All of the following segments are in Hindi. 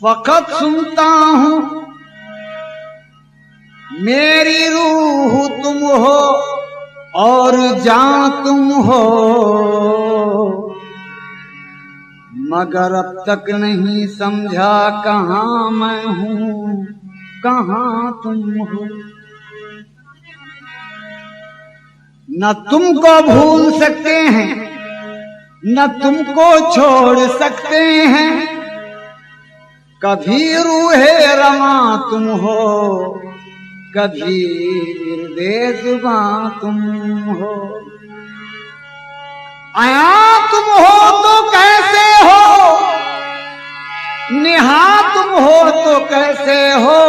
वक़्त सुनता हूँ मेरी रूह तुम हो और जान तुम हो, मगर अब तक नहीं समझा कहाँ मैं हूँ कहाँ तुम हो। न तुमको भूल सकते हैं न तुमको छोड़ सकते हैं, कभी रूहे रमा तुम हो कभी बेजुबां तुम हो। आया तुम हो तो कैसे हो, निहा तुम हो तो कैसे हो,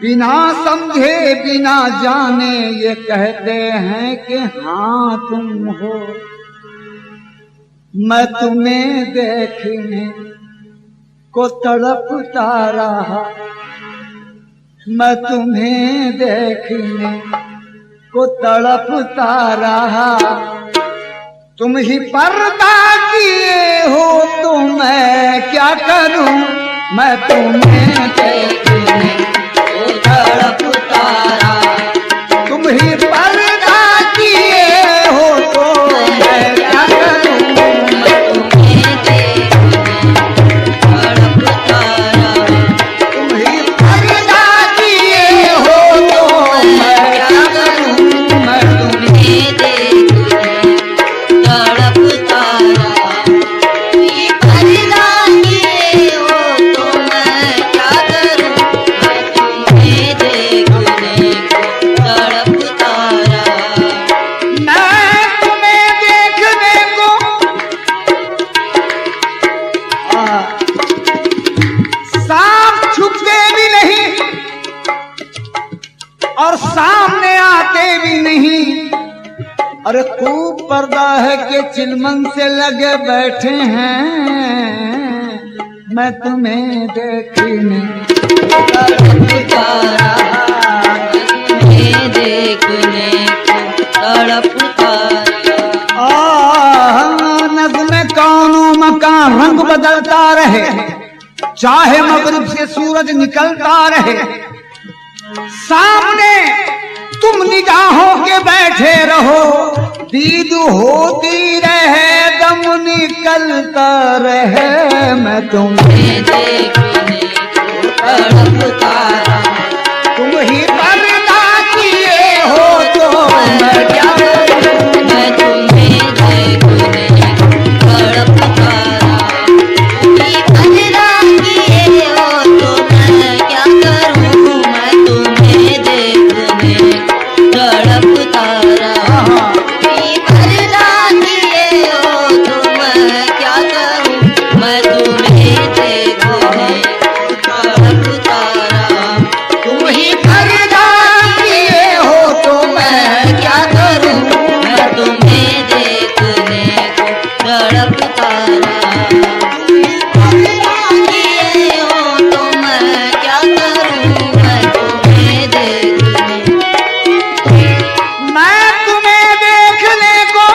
बिना समझे बिना जाने ये कहते हैं कि हाँ तुम हो। मैं तुम्हें देखने को तड़पता रहा, मैं तुम्हें देखने को तड़पता रहा, तुम ही पर्दा किए हो तो मैं क्या करूं, मैं तुम्हें देखने को तड़पता रहा, तुम ही पर्दा किए हो तो मैं क्या करूं, और सामने आते भी नहीं। अरे खूब पर्दा है कि चिलमन से लगे बैठे हैं, मैं तुम्हें देखने तड़पता रहा, तुम्हें देखने तड़पता रहा। नज़्म कौनो मकान रंग बदलता रहे, चाहे मगरिब से सूरज निकलता रहे, सामने तुम निगाहों के बैठे रहो, दीद होती रहे दम निकलता रहे, मैं तुम्हें देखने को तड़पता रहा, तुम ही पर्दा किए हो तो मैं क्या करूं, मैं तुम्हें देखने को तड़पता रहा, तुम ही पर्दा किए हो तो मैं क्या करूं, मैं तुम्हें देखने को तड़पता रहा, पर्दा किए हो तो मैं क्या करूं, मैं तुम्हें देखने को तड़पता रहा, तुम ही पर्दा किए हो तो मैं क्या करूं, मैं तुम्हें देखने को तड़पता रहा, पर्दा किए हो तो मैं क्या करूं, मैं तुम्हें देखने, मैं तुम्हें देखने को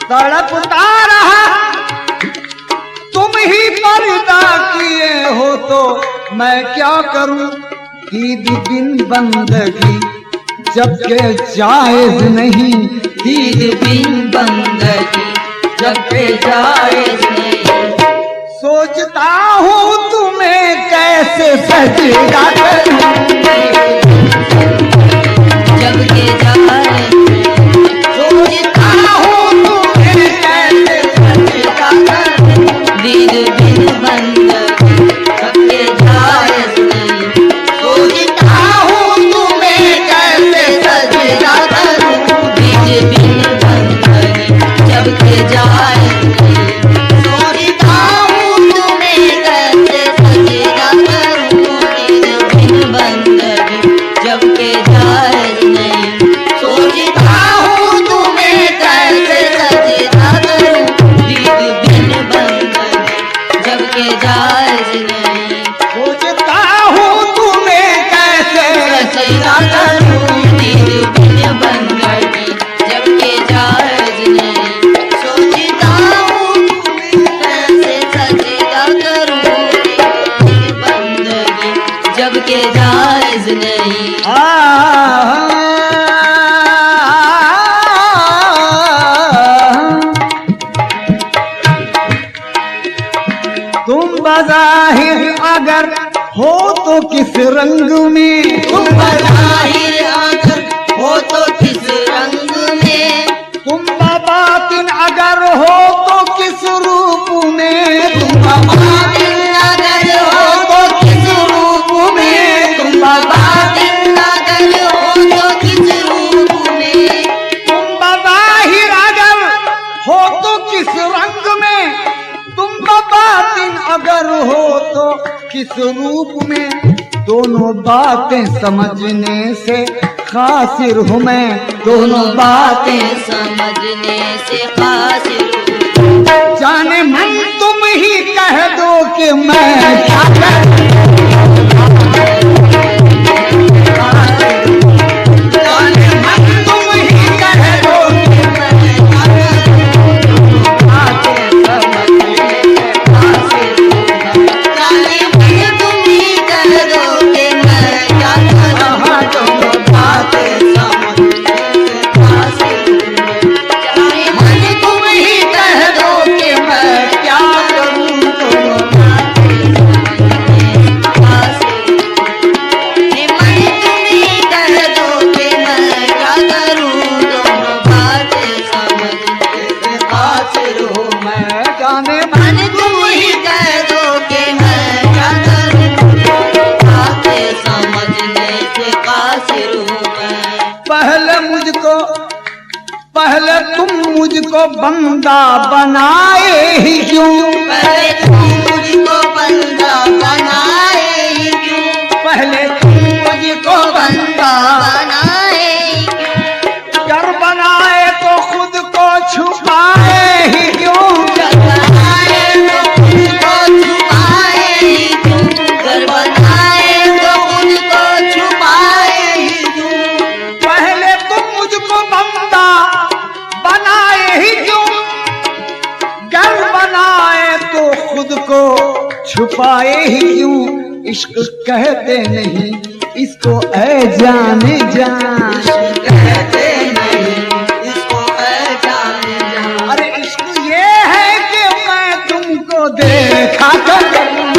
तड़पता रहा, तुम ही पर्दा किए हो तो मैं क्या करूं, ईद बिन बंदगी जबकि जायज नहीं, ईद बिन बंदगी जबकि जायज नहीं, सोचता हूँ तुम्हें कैसे सजदा करूं, जबकि जायज सोचता हूँ तुम्हें कैसे सजदा करूं, ईद बिन बंदगी जबकि जायज नहीं, सोचता हूँ तुम्हें कैसे सजदा करूं, ईद बिन बंदगी जबकि जायज नहीं, सोचता तुम बज़ाहिर अगर हो तो किस रंग में, तुम बज़ाहिर अगर हो तो किस रंग में, तुम बातिन अगर हो तो किस रूप में, तुम बातिन अगर हो तो किस रूप में, तुम बातिन अगर हो तो किस रूप में, तुम बज़ाहिर अगर हो तो किस रंग में, तुम बातिन अगर हो तो किस रूप में। दोनों बातें समझने से कासिर हूँ मैं, दोनों बातें समझने से कासिर हूँ। जाने मन तुम ही कह दो कि मैं क्या करूं, जाने मन तुम ही कह दो कि मैं क्या करूं, बातें समझने से कासिर हूं मैं। जाने मन तुम ही कह दो कि मैं क्या करूं, दोनों बातें समझने से कासिर हूं मैं। जाने मन तुम ही कह दो कि मैं क्या करूं, दोनों पहले तुम मुझको बंदा बनाए ही क्यों, पहले तुम मुझको बंदा बनाए ही क्यों, पहले तुम मुझको बंदा बनाए ही क्यों, कर बनाए तो खुद को छुपाए ही क्यों, कर बनाए तो खुद को छुपाए ही क्यों, कर बनाए तो खुद को छुपाए ही क्यों, पहले तुम मुझको बंदा बनाए ही क्यों, घर बनाए तो खुद को छुपाए ही क्यों। इश्क कहते नहीं इसको ऐ जाने जान, कहते नहीं इसको ऐ जाने जान। अरे इश्क ये है कि मैं तुमको देखा करूं,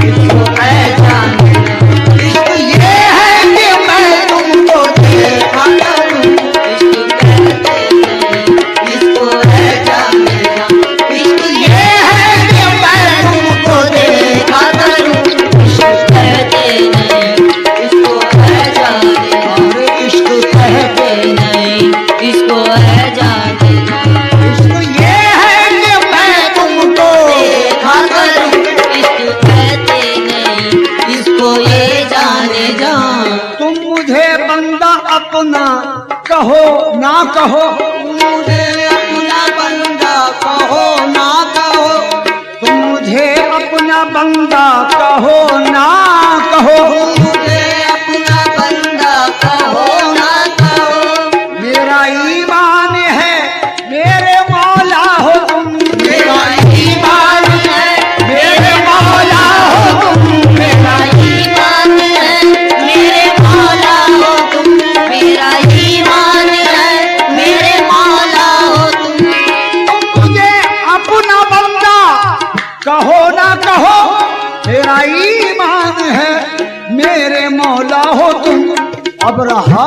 इसको ऐ जाने जान। इश्क ये है कि मैं तुमको देखा करूं, इश्क कहते नहीं इसको ऐ जाने जान। इश्क ये है कि मैं तुमको देखा करूं, इश्क कहते नहीं इसको ऐ जाने जान। अरे इश्क कहते नहीं इसको ऐ जाने जान। इश्क ये है कि मैं तुमको देखा करूं, इश्क कहते नहीं इसको ये जाने जान। तुम मुझे बंदा अपना कहो ना कहो, मुझे अपना बंदा कहो ना कहो, तुम मुझे अपना बंदा कहो ना कहो, मुझे अपना बंदा कहो ना कहो, मेरा ईमान है मेरे मौला हो तुम, मेरा ईमान है मेरे मौला हो तुम, मेरा ईमान है मेरे मौला हो तुम, मेरा ईमान है मेरे मौला हो तुम, तुम मुझे अपना बंदा कहो ना कहो, मेरा ईमान है मेरे मौला हो तुम। अब रहा